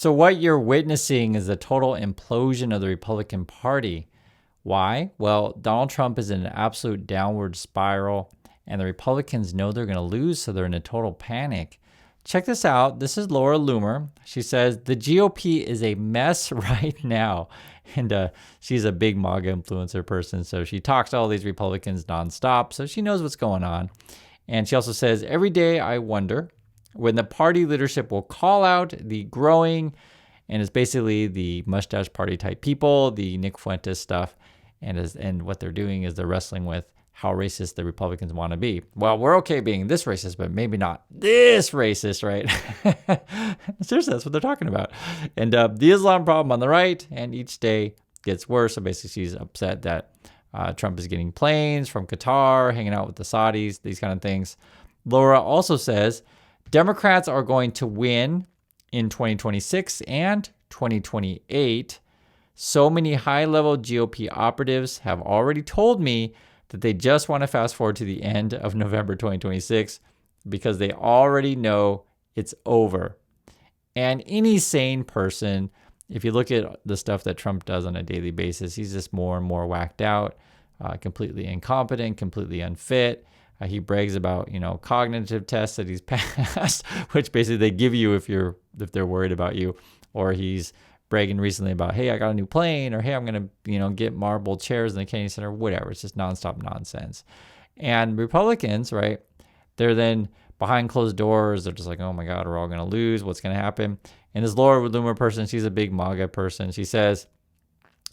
So what you're witnessing is a total implosion of the Republican Party. Why? Well, Donald Trump is in an absolute downward spiral, and the Republicans know they're going to lose, so they're in a total panic. Check this out. This is Laura Loomer. She says, the GOP is a mess right now. And she's a big MAGA influencer person, so she talks to all these Republicans nonstop, so she knows what's going on. And she also says, every day I wonder when the party leadership will call out the growing, and it's basically the mustache party type people, the Nick Fuentes stuff, and what they're doing is they're wrestling with how racist the Republicans want to be. Well, we're okay being this racist, but maybe not this racist, right? Seriously, that's what they're talking about. And the Islam problem on the right, and each day gets worse. So basically, she's upset that Trump is getting planes from Qatar, hanging out with the Saudis, these kind of things. Laura also says Democrats are going to win in 2026 and 2028. So many high-level GOP operatives have already told me that they just want to fast forward to the end of November 2026 because they already know it's over. And any sane person, if you look at the stuff that Trump does on a daily basis, he's just more and more whacked out, completely incompetent, completely unfit. He brags about, cognitive tests that he's passed, which basically they give you if they're worried about you, or he's bragging recently about, hey, I got a new plane, or hey, I'm going to, get marble chairs in the Kennedy Center, whatever. It's just nonstop nonsense. And Republicans, right, they're then behind closed doors. They're just like, oh my God, we're all going to lose. What's going to happen? And this Laura Loomer person, she's a big MAGA person. She says,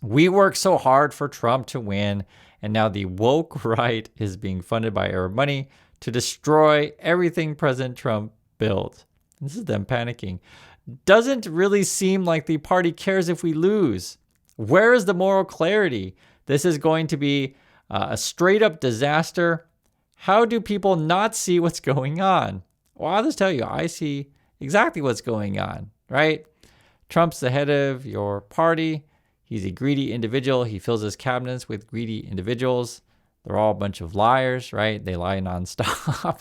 we worked so hard for Trump to win, and now the woke right is being funded by Arab money to destroy everything President Trump built. This is them panicking. Doesn't really seem like the party cares if we lose. Where is the moral clarity? This is going to be a straight up disaster. How do people not see what's going on? Well, I'll just tell you, I see exactly what's going on, right? Trump's the head of your party. He's a greedy individual. He fills his cabinets with greedy individuals. They're all a bunch of liars, right? They lie nonstop.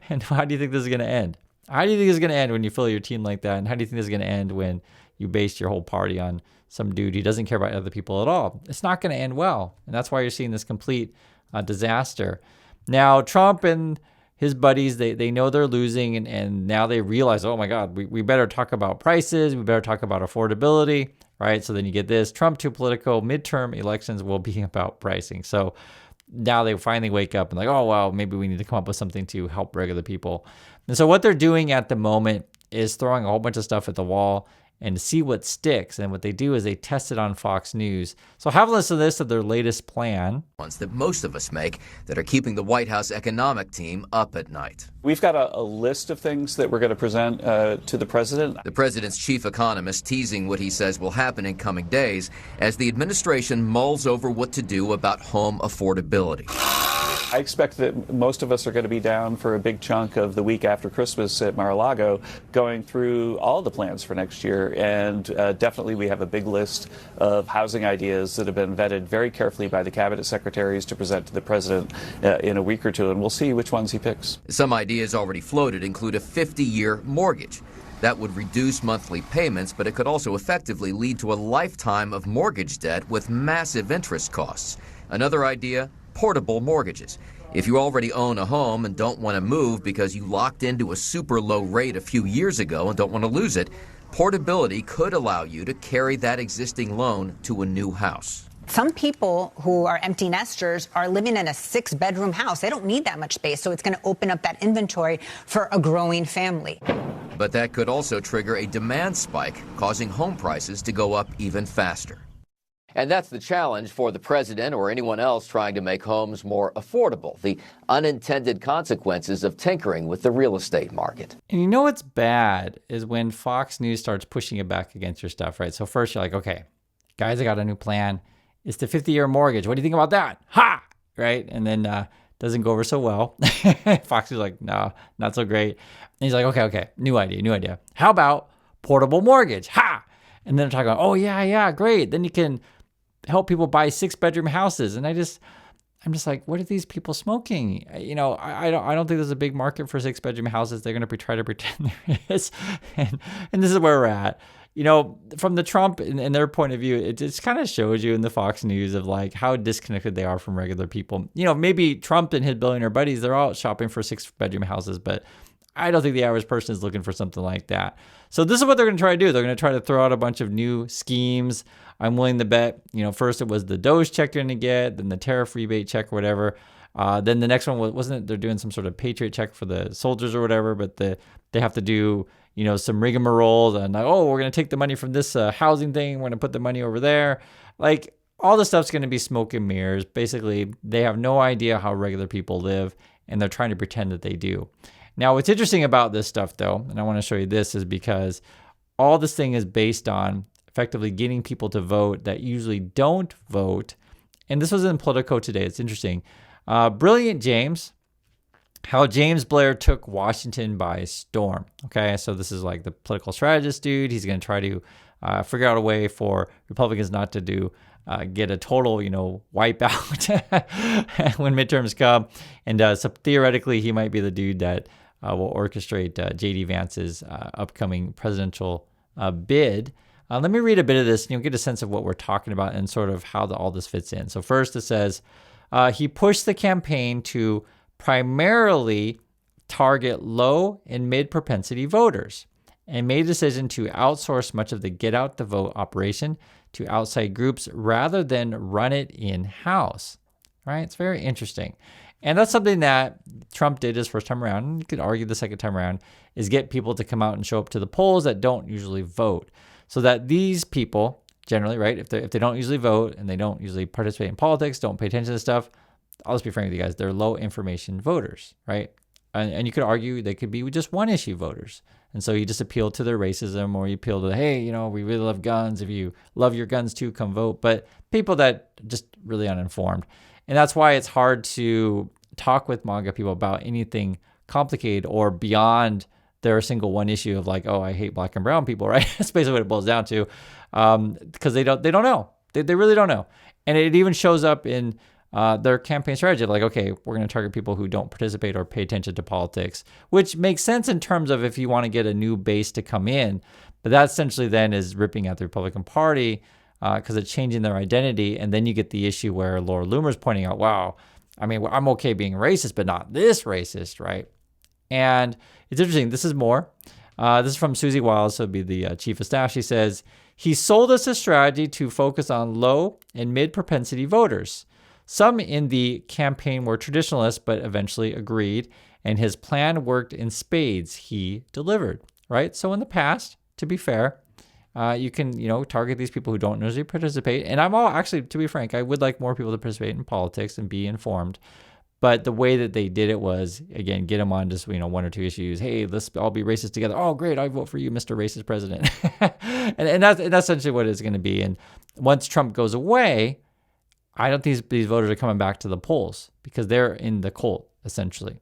And how do you think this is going to end? How do you think it's going to end when you fill your team like that? And how do you think this is going to end when you base your whole party on some dude who doesn't care about other people at all? It's not going to end well. And that's why you're seeing this complete disaster. Now, Trump and his buddies, they know they're losing. And now they realize, oh my God, we better talk about prices. We better talk about affordability, right? So then you get this. Trump to Politico midterm elections will be about pricing. So now they finally wake up and like, oh, well, maybe we need to come up with something to help regular people. And so what they're doing at the moment is throwing a whole bunch of stuff at the wall and to see what sticks. And what they do is they test it on Fox News. So have a listen to this of their latest plan. Ones that most of us make that are keeping the White House economic team up at night. We've got a list of things that we're going to present to the president. The president's chief economist teasing what he says will happen in coming days as the administration mulls over what to do about home affordability. I expect that most of us are going to be down for a big chunk of the week after Christmas at Mar-a-Lago going through all the plans for next year. And definitely we have a big list of housing ideas that have been vetted very carefully by the cabinet secretaries to present to the president in a week or two. And we'll see which ones he picks. Some ideas already floated include a 50-year mortgage. That would reduce monthly payments, but it could also effectively lead to a lifetime of mortgage debt with massive interest costs. Another idea, portable mortgages. If you already own a home and don't want to move because you locked into a super low rate a few years ago and don't want to lose it, portability could allow you to carry that existing loan to a new house. Some people who are empty nesters are living in a 6-bedroom house. They don't need that much space, so it's going to open up that inventory for a growing family. But that could also trigger a demand spike, causing home prices to go up even faster. And that's the challenge for the president or anyone else trying to make homes more affordable, the unintended consequences of tinkering with the real estate market. And you know what's bad is when Fox News starts pushing it back against your stuff, right? So first you're like, okay, guys, I got a new plan. It's the 50-year mortgage. What do you think about that? Ha! Right? And then doesn't go over so well. Fox is like, no, not so great. And he's like, okay, new idea. How about portable mortgage? Ha! And then they're talking about, oh, yeah, great. Then you can help people buy 6-bedroom houses. And I'm just like, what are these people smoking? I don't think there's a big market for 6-bedroom houses. They're going to try to pretend there is. And this is where we're at. From the Trump and their point of view, it just kind of shows you in the Fox News of like how disconnected they are from regular people. Maybe Trump and his billionaire buddies, they're all shopping for 6-bedroom houses, but I don't think the average person is looking for something like that. So this is what they're going to try to do. They're going to try to throw out a bunch of new schemes. I'm willing to bet, first it was the DOGE check you're going to get, then the tariff rebate check or whatever. Then the next one wasn't it? They're doing some sort of Patriot check for the soldiers or whatever, but they have to do, some rigmarole and like, oh, we're going to take the money from this housing thing. We're going to put the money over there. Like all the stuff's going to be smoke and mirrors. Basically, they have no idea how regular people live and they're trying to pretend that they do. Now, what's interesting about this stuff, though, and I want to show you this, is because all this thing is based on effectively getting people to vote that usually don't vote. And this was in Politico today. It's interesting. Brilliant James, how James Blair took Washington by storm. Okay, so this is like the political strategist dude. He's going to try to figure out a way for Republicans not to get a total, wipeout when midterms come. And so theoretically, he might be the dude that will orchestrate J.D. Vance's upcoming presidential bid. Let me read a bit of this and you'll get a sense of what we're talking about and sort of how all this fits in. So first it says, he pushed the campaign to primarily target low and mid propensity voters and made a decision to outsource much of the get out the vote operation to outside groups rather than run it in-house. Right? It's very interesting. And that's something that Trump did his first time around, and you could argue the second time around, is get people to come out and show up to the polls that don't usually vote. So that these people, generally, right, if they don't usually vote and they don't usually participate in politics, don't pay attention to stuff, I'll just be frank with you guys, they're low information voters, right? And you could argue they could be just one issue voters. And so you just appeal to their racism or you appeal to, hey, we really love guns. If you love your guns too, come vote. But people that just really uninformed. And that's why it's hard to talk with MAGA people about anything complicated or beyond their single one issue of like, oh, I hate black and brown people, right? That's basically what it boils down to, because they don't know. They really don't know. And it even shows up in their campaign strategy of like, okay, we're going to target people who don't participate or pay attention to politics, which makes sense in terms of if you want to get a new base to come in. But that essentially then is ripping out the Republican Party because it's changing their identity. And then you get the issue where Laura Loomer's pointing out, wow, I mean, I'm okay being racist, but not this racist, right? And it's interesting. This is more. This is from Susie Wiles, so it'd be the chief of staff. She says, he sold us a strategy to focus on low and mid propensity voters. Some in the campaign were traditionalists, but eventually agreed. And his plan worked in spades. He delivered, right? So in the past, to be fair, you can, target these people who don't usually participate. And I'm all actually, to be frank, I would like more people to participate in politics and be informed. But the way that they did it was, again, get them on just, one or two issues. Hey, let's all be racist together. Oh, great. I vote for you, Mr. Racist President. and that's essentially what it's going to be. And once Trump goes away, I don't think these voters are coming back to the polls because they're in the cult, essentially.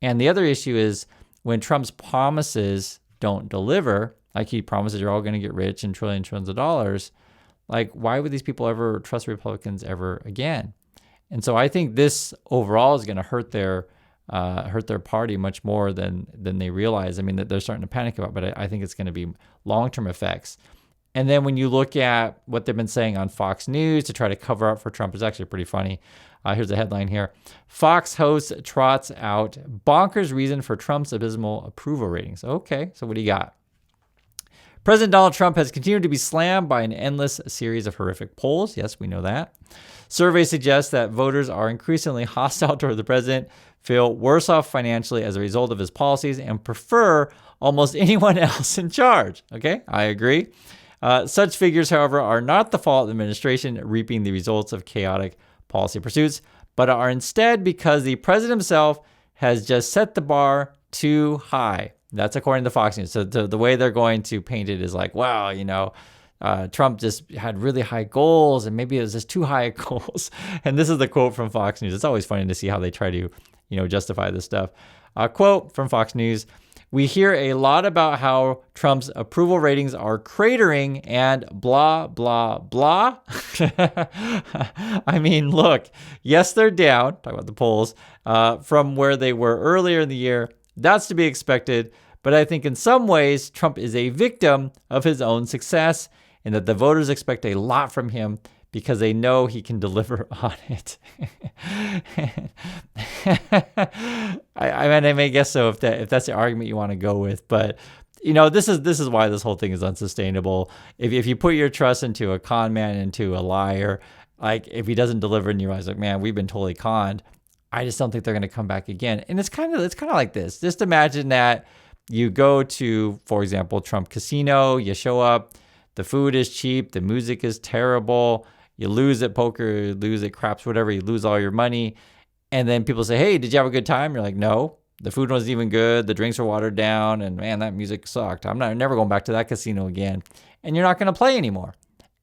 And the other issue is when Trump's promises don't deliver, like he promises you're all going to get rich and trillions of dollars, like why would these people ever trust Republicans ever again? And so I think this overall is going to hurt their party much more than they realize. I mean, that they're starting to panic about, but I think it's going to be long-term effects. And then when you look at what they've been saying on Fox News to try to cover up for Trump, it's actually pretty funny. Here's a headline here. Fox host trots out bonkers reason for Trump's abysmal approval ratings. Okay, so what do you got? President Donald Trump has continued to be slammed by an endless series of horrific polls. Yes, we know that. Surveys suggest that voters are increasingly hostile toward the president, feel worse off financially as a result of his policies, and prefer almost anyone else in charge. Okay, I agree. Such figures, however, are not the fault of the administration reaping the results of chaotic policy pursuits, but are instead because the president himself has just set the bar too high. That's according to Fox News. So the way they're going to paint it is like, wow, Trump just had really high goals and maybe it was just too high goals. And this is the quote from Fox News. It's always funny to see how they try to, justify this stuff. Quote from Fox News. We hear a lot about how Trump's approval ratings are cratering and blah, blah, blah. I mean, look, yes, they're down, talk about the polls, from where they were earlier in the year. That's to be expected. But I think in some ways, Trump is a victim of his own success and that the voters expect a lot from him because they know he can deliver on it. I mean, I may guess so if that's the argument you want to go with, but this is why this whole thing is unsustainable. If you put your trust into a con man, into a liar, like if he doesn't deliver and you realize like, man, we've been totally conned, I just don't think they're going to come back again. And it's kind of like this. Just imagine that you go to, for example, Trump Casino, you show up, the food is cheap, the music is terrible, you lose at poker, you lose at craps, whatever, you lose all your money. And then people say, hey, did you have a good time? You're like, no, the food wasn't even good. The drinks were watered down. And man, that music sucked. I'm never going back to that casino again. And you're not going to play anymore.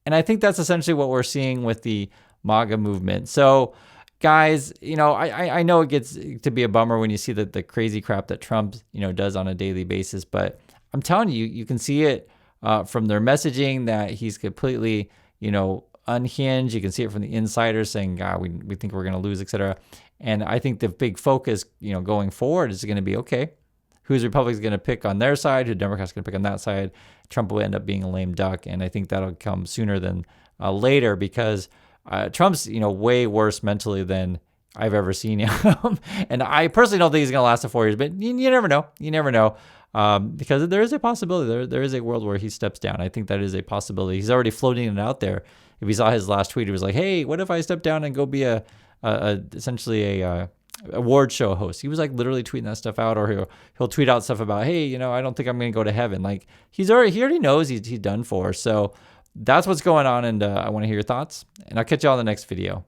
And I think that's essentially what we're seeing with the MAGA movement. So guys, I know it gets to be a bummer when you see the crazy crap that Trump, does on a daily basis. But I'm telling you, you can see it from their messaging that he's completely, unhinged. You can see it from the insiders saying, God, we think we're going to lose, etc. And I think the big focus, going forward is going to be, okay, who's Republicans going to pick on their side, who Democrats going to pick on that side. Trump will end up being a lame duck. And I think that'll come sooner than later because Trump's, way worse mentally than I've ever seen him. And I personally don't think he's going to last 4 years, but you never know. You never know. Because there is a possibility. There is a world where he steps down. I think that is a possibility. He's already floating it out there. If you saw his last tweet, he was like, hey, what if I step down and go be essentially a award show host? He was like literally tweeting that stuff out, or he'll tweet out stuff about, hey, I don't think I'm going to go to heaven. Like he already knows he's done for. So that's what's going on. And I want to hear your thoughts, and I'll catch you on the next video.